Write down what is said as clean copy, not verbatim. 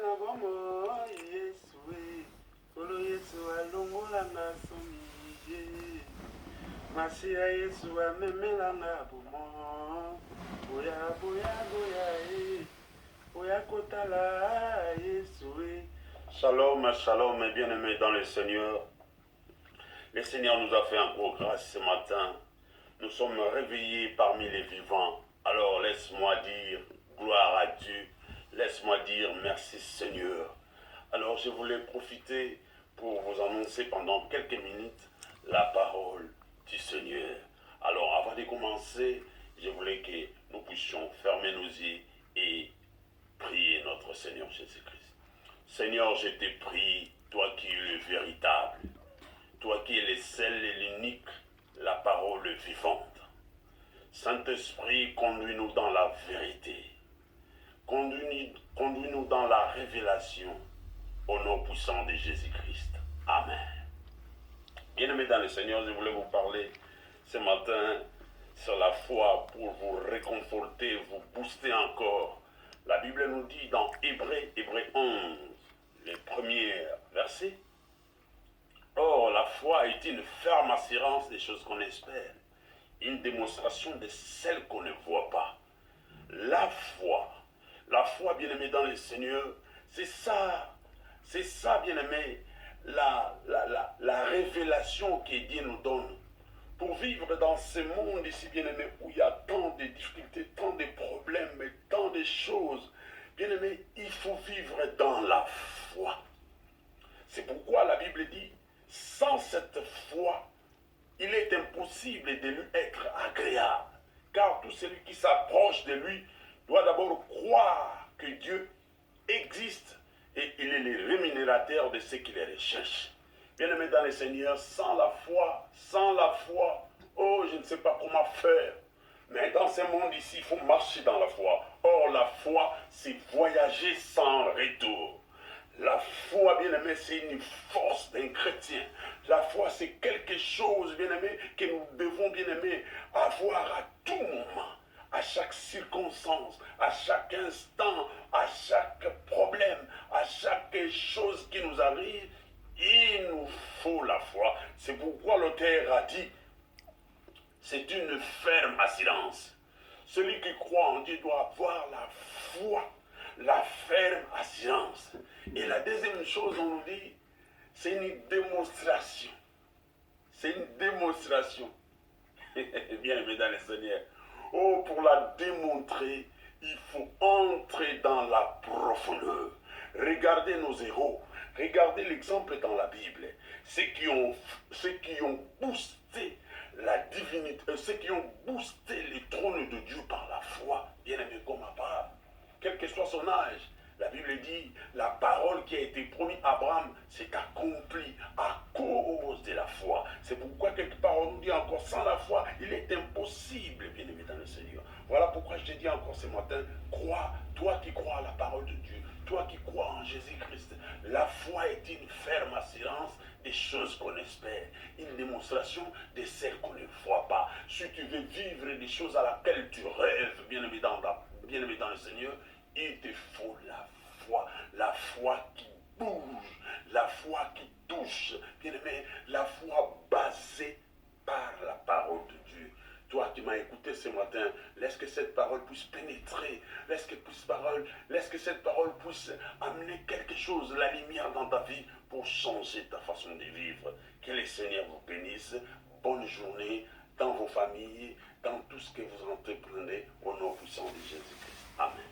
na bomo Yesue Kolo Yesu alongola na somi Masia Yesu amemela na bomo Boya boya boya Boya kotala Yesue. Shalom, shalom, bien-aimés dans le Seigneur. Le Seigneur nous a fait encore grâce ce matin. Nous sommes réveillés parmi les vivants. Alors laisse-moi dire gloire à Dieu. Laisse-moi dire merci Seigneur. Alors je voulais profiter pour vous annoncer pendant quelques minutes la parole du Seigneur. Alors avant de commencer, je voulais que nous puissions fermer nos yeux et prier notre Seigneur Jésus-Christ. Seigneur, je te prie, toi qui es le véritable, toi qui es le seul et l'unique, la parole vivante. Saint-Esprit, conduis-nous dans la vérité. Conduis-nous dans la révélation au nom puissant de Jésus-Christ. Amen. Bien-aimés dans le Seigneur, je voulais vous parler ce matin sur la foi pour vous réconforter, vous booster encore. La Bible nous dit dans Hébreux 11, les premiers versets, « Or, la foi est une ferme assurance des choses qu'on espère, une démonstration de celles qu'on ne voit pas. » La foi, bien-aimé dans le Seigneur, c'est ça, bien-aimé, la révélation que Dieu nous donne pour vivre dans ce monde ici, bien-aimé, où il y a tant de difficultés, tant de problèmes, et tant de choses. Bien-aimé, il faut vivre dans la foi. C'est pourquoi la Bible dit, sans cette foi, il est impossible de lui être agréable. Car tout celui qui s'approche de lui doit d'abord croire que Dieu existe et il est le rémunérateur de ceux qui les recherchent. Bien-aimés dans le Seigneur, sans la foi, oh, je ne sais pas comment faire. Mais dans ce monde ici, il faut marcher dans la foi. Or, la foi, c'est voyager sans retour. La foi, bien-aimé, c'est une force d'un chrétien. La foi, c'est quelque chose, bien-aimé, que nous devons, bien-aimé, avoir à tout moment, à chaque circonstance, à chaque instant, à chaque problème, à chaque chose qui nous arrive. Il nous faut la foi. C'est pourquoi l'auteur a dit, c'est une ferme assurance. Celui qui croit en Dieu doit avoir la foi, la ferme assurance. Et la deuxième chose, on nous dit, c'est une démonstration. C'est une démonstration. Bien aimé dans le Seigneur. Oh, pour la démontrer, il faut entrer dans la profondeur. Regardez nos héros. Regardez l'exemple dans la Bible. Ceux qui ont boosté la divinité, ceux qui ont boosté le trône de Dieu par la foi, bien aimé comme Abraham, quel que soit son âge. La Bible dit, la parole qui a été promise à Abraham s'est accomplie à cause de la foi. C'est pourquoi quelque part on nous dit encore, sans la foi, il est impossible, bien aimé dans le Seigneur. Voilà pourquoi je te dis encore ce matin, crois, toi qui crois à la parole de Dieu, toi qui crois en Jésus-Christ. La foi est une ferme assurance des choses qu'on espère, une démonstration de celles qu'on ne voit pas. Si tu veux vivre des choses à laquelle tu rêves, bien-aimé dans le Seigneur, il te faut la foi qui bouge, la foi qui touche, bien-aimé, la foi basée par la parole de Dieu. Toi qui m'as écouté ce matin, laisse que cette parole puisse pénétrer, laisse que cette parole puisse amener quelque chose, la lumière dans ta vie pour changer ta façon de vivre. Que le Seigneur vous bénisse. Bonne journée dans vos familles, dans tout ce que vous entreprenez au nom puissant de Jésus-Christ. Amen.